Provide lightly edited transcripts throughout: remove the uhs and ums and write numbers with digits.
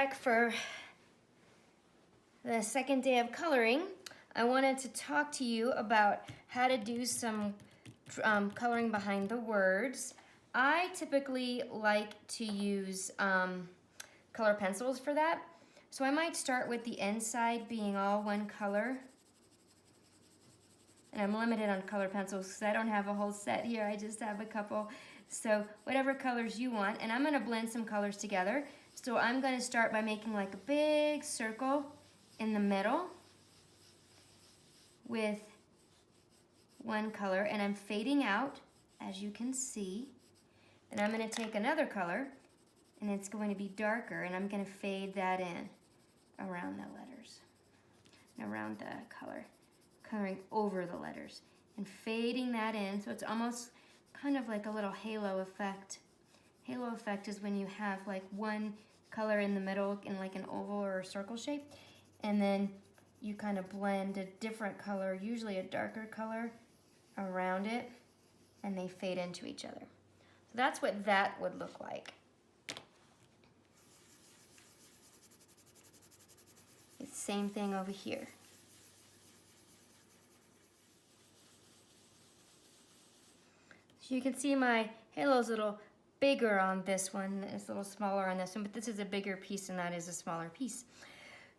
back for the second day of coloring. I wanted to talk to you about how to do some coloring behind the words. I typically like to use color pencils for that. So I might start with the inside being all one color. And I'm limited on color pencils because I don't have a whole set here. I just have a couple. So whatever colors you want. And I'm going to blend some colors together. So I'm going to start by making like a big circle in the middle with one color. And I'm fading out, as you can see. And I'm going to take another color, and it's going to be darker. And I'm going to fade that in around the letters and around the color. Coloring over the letters and fading that in, so it's almost kind of like a little halo effect. Halo effect is when you have like one color in the middle in like an oval or a circle shape, and then you kind of blend a different color, usually a darker color, around it, and they fade into each other. So that's what that would look like. It's the same thing over here. So you can see my halo's a little bigger on this one. It's a little smaller on this one, but this is a bigger piece and that is a smaller piece.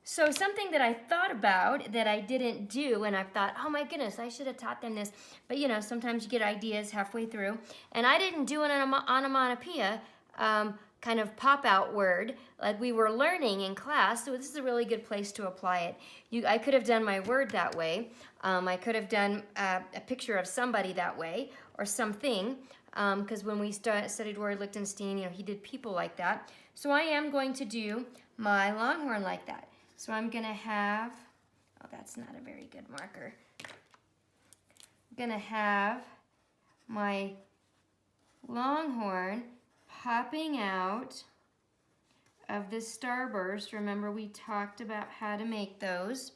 So something that I thought about that I didn't do, and I thought, oh my goodness, I should have taught them this. But you know, sometimes you get ideas halfway through. And I didn't do an onomatopoeia kind of pop-out word like we were learning in class. So this is a really good place to apply it. I could have done my word that way. I could have done a picture of somebody that way, or something, because when we studied Roy Lichtenstein, you know, he did people like that. So I am going to do my longhorn like that. So I'm gonna have, oh, that's not a very good marker. I'm gonna have my longhorn popping out of the starburst. Remember, we talked about how to make those.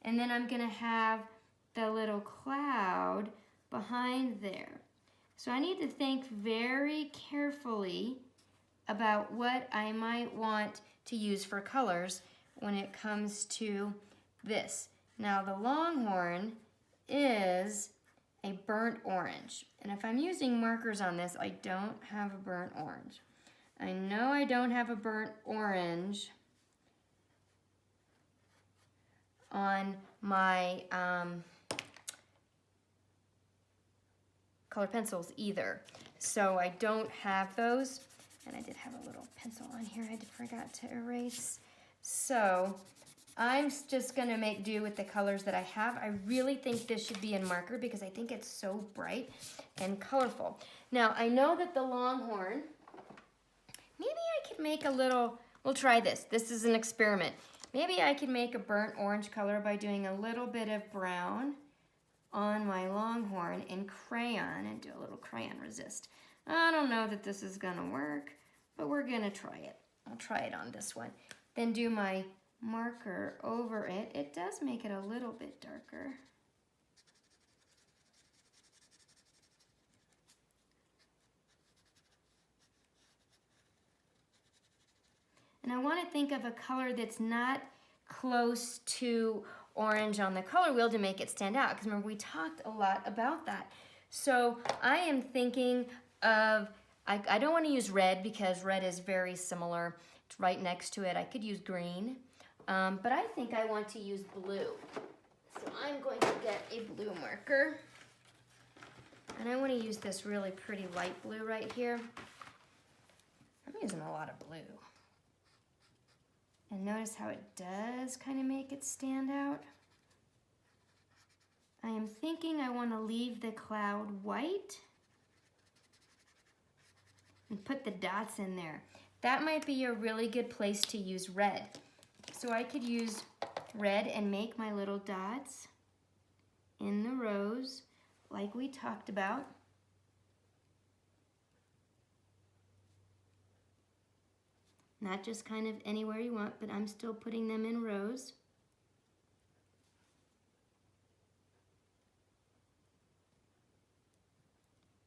And then I'm gonna have the little cloud behind there. So I need to think very carefully about what I might want to use for colors when it comes to this. Now the longhorn is a burnt orange. And if I'm using markers on this, I don't have a burnt orange. I know I don't have a burnt orange on my color pencils either. So I don't have those. And I did have a little pencil on here I forgot to erase. So I'm just gonna make do with the colors that I have. I really think this should be in marker because I think it's so bright and colorful. Now I know that the longhorn, maybe I could make a little, we'll try this. This is an experiment. Maybe I could make a burnt orange color by doing a little bit of brown on my longhorn in crayon and do a little crayon resist. I don't know that this is gonna work, but we're gonna try it. I'll try it on this one. Then do my marker over it. It does make it a little bit darker. And I want to think of a color that's not close to orange on the color wheel to make it stand out, because remember we talked a lot about that. So I am thinking of, I don't want to use red because red is very similar. It's right next to it. I could use green, but I think I want to use blue. So I'm going to get a blue marker, and I want to use this really pretty light blue right here. I'm using a lot of blue. And notice how it does kind of make it stand out. I am thinking I want to leave the cloud white and put the dots in there. That might be a really good place to use red. So I could use red and make my little dots in the rows like we talked about. Not just kind of anywhere you want, but I'm still putting them in rows.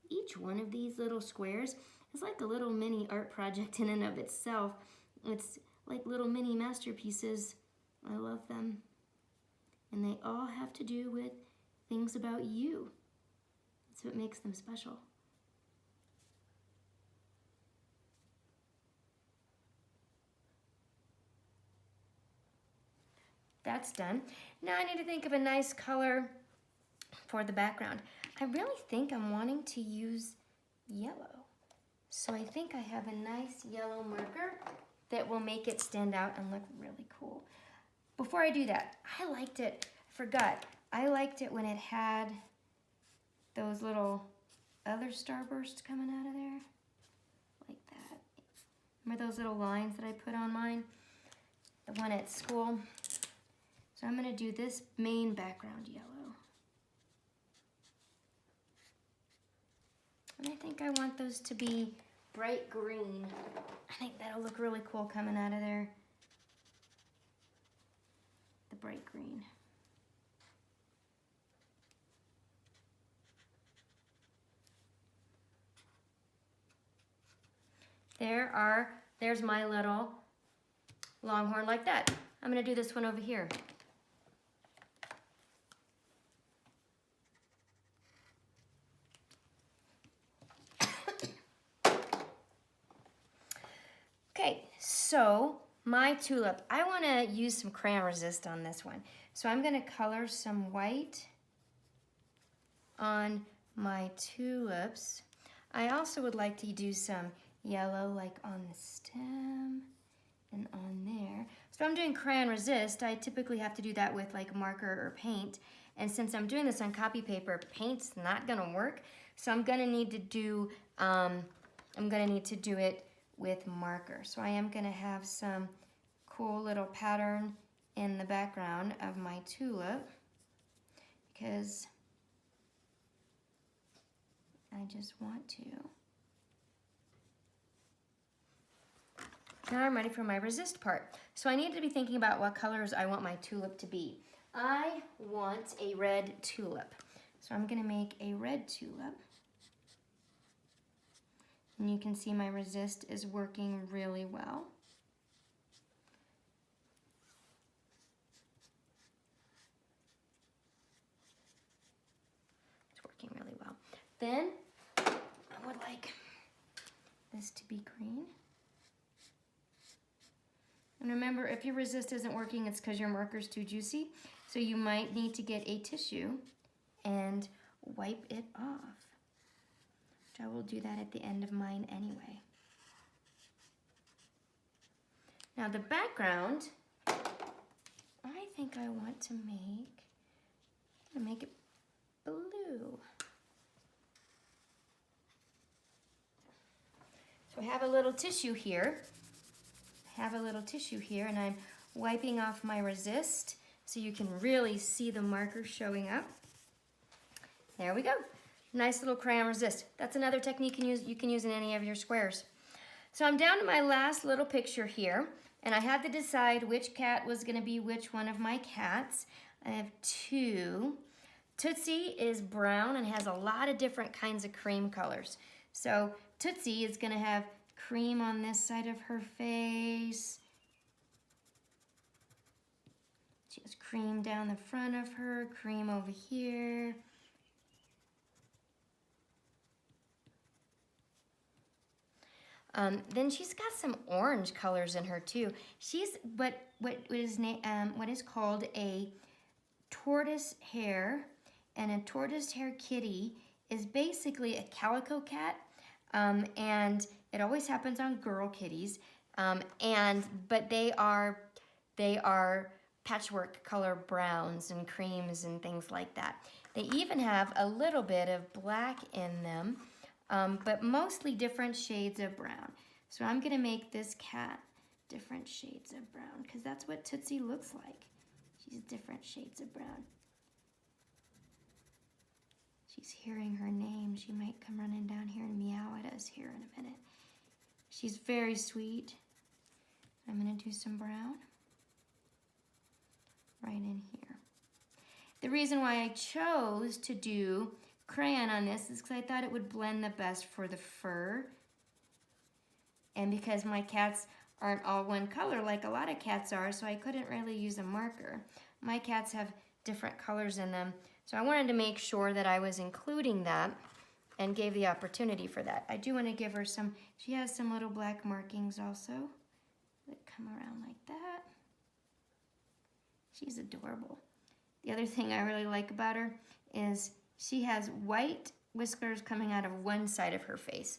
Each one of these little squares is like a little mini art project in and of itself. It's like little mini masterpieces. I love them. And they all have to do with things about you. That's what makes them special. That's done. Now I need to think of a nice color for the background. I really think I'm wanting to use yellow. So I think I have a nice yellow marker that will make it stand out and look really cool. Before I do that, I liked it, I forgot, I liked it when it had those little other starbursts coming out of there, like that. Remember those little lines that I put on mine? The one at school. So I'm gonna do this main background yellow. And I think I want those to be bright green. I think that'll look really cool coming out of there. The bright green. There's my little longhorn like that. I'm gonna do this one over here. Okay, so my tulip, I want to use some crayon resist on this one. So I'm going to color some white on my tulips. I also would like to do some yellow like on the stem and on there. So if I'm doing crayon resist, I typically have to do that with like marker or paint. And since I'm doing this on copy paper, paint's not going to work. So I'm going to need to do it with marker. So I am going to have some cool little pattern in the background of my tulip because I just want to. Now I'm ready for my resist part. So I need to be thinking about what colors I want my tulip to be. I want a red tulip. So I'm going to make a red tulip. And you can see my resist is working really well. It's working really well. Then I would like this to be green. And remember, if your resist isn't working, it's because your marker's too juicy. So you might need to get a tissue and wipe it off. I will do that at the end of mine anyway. Now the background, I think I want to make it blue. So I have a little tissue here. And I'm wiping off my resist so you can really see the marker showing up. There we go. Nice little crayon resist. That's another technique you can use in any of your squares. So I'm down to my last little picture here, and I had to decide which cat was going to be which one of my cats. I have two. Tootsie is brown and has a lot of different kinds of cream colors. So Tootsie is going to have cream on this side of her face. She has cream down the front of her, cream over here. Then she's got some orange colors in her too. She's what is called a tortoise hare, and a tortoise hare kitty is basically a calico cat, and it always happens on girl kitties. But they are patchwork color browns and creams and things like that. They even have a little bit of black in them. But mostly different shades of brown. So I'm going to make this cat different shades of brown because that's what Tootsie looks like. She's different shades of brown. She's hearing her name. She might come running down here and meow at us here in a minute. She's very sweet. I'm going to do some brown right in here. The reason why I chose to do crayon on this is because I thought it would blend the best for the fur, and because my cats aren't all one color like a lot of cats are, so I couldn't really use a marker. My cats have different colors in them, so I wanted to make sure that I was including that and gave the opportunity for that. I do want to give her some, she has some little black markings also that come around like that. She's adorable. The other thing I really like about her is she has white whiskers coming out of one side of her face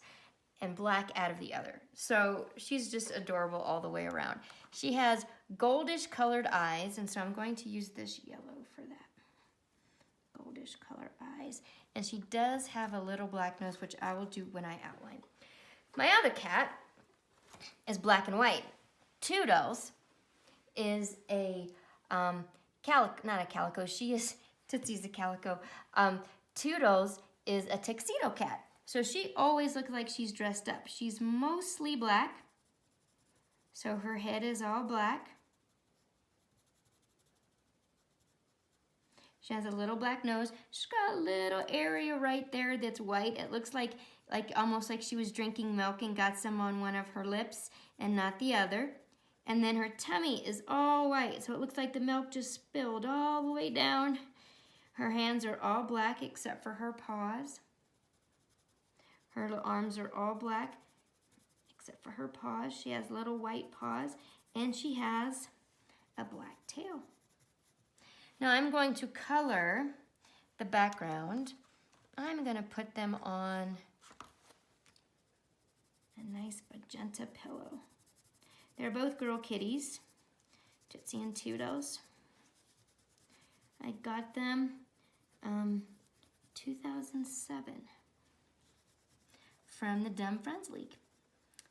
and black out of the other. So she's just adorable all the way around. She has goldish colored eyes, and so I'm going to use this yellow for that. Goldish color eyes. And she does have a little black nose, which I will do when I outline. My other cat is black and white. Toodles is a not a calico, she is, Tootsie's a calico. Toodles is a tuxedo cat. So she always looks like she's dressed up. She's mostly black. So her head is all black. She has a little black nose. She's got a little area right there that's white. It looks like almost like she was drinking milk and got some on one of her lips and not the other. And then her tummy is all white, so it looks like the milk just spilled all the way down. Her hands are all black except for her paws. Her little arms are all black except for her paws. She has little white paws, and she has a black tail. Now I'm going to color the background. I'm going to put them on a nice magenta pillow. They're both girl kitties, Tootsie and Toodles. I got them 2007 from the Dumb Friends League.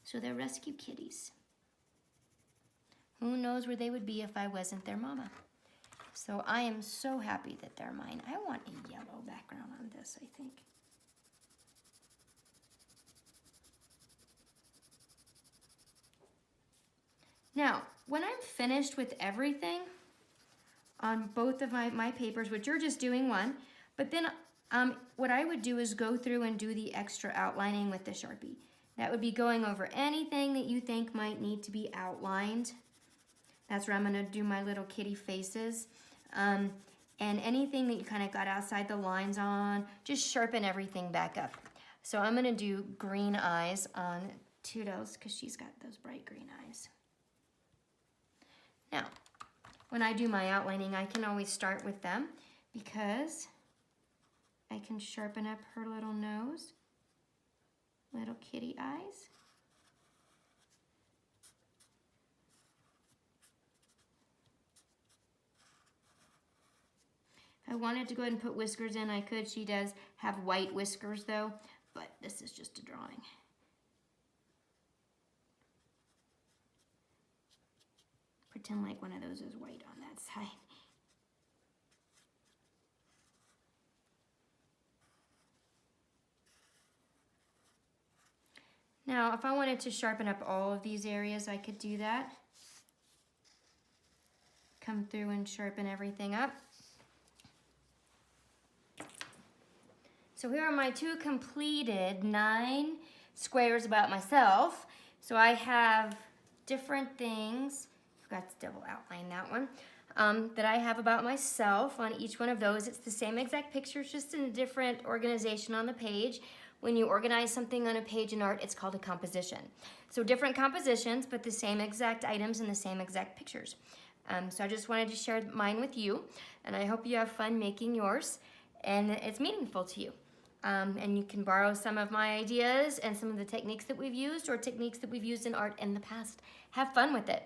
So they're rescue kitties. Who knows where they would be if I wasn't their mama. So I am so happy that they're mine. I want a yellow background on this, I think. Now, when I'm finished with everything on both of my papers, which you're just doing one, but then what I would do is go through and do the extra outlining with the Sharpie. That would be going over anything that you think might need to be outlined. That's where I'm gonna do my little kitty faces. And anything that you kind of got outside the lines on, just sharpen everything back up. So I'm gonna do green eyes on Toodles because she's got those bright green eyes. Now, when I do my outlining, I can always start with them because I can sharpen up her little nose, little kitty eyes. If I wanted to go ahead and put whiskers in, I could. She does have white whiskers though, but this is just a drawing. Pretend like one of those is white on that side. Now, if I wanted to sharpen up all of these areas, I could do that. Come through and sharpen everything up. So here are my two completed 9 squares about myself. So I have different things. Forgot to double outline that one. That I have about myself on each one of those. It's the same exact pictures, just in a different organization on the page. When you organize something on a page in art, it's called a composition. So different compositions, but the same exact items and the same exact pictures. So I just wanted to share mine with you, and I hope you have fun making yours, and it's meaningful to you. And you can borrow some of my ideas and some of the techniques that we've used or techniques that we've used in art in the past. Have fun with it.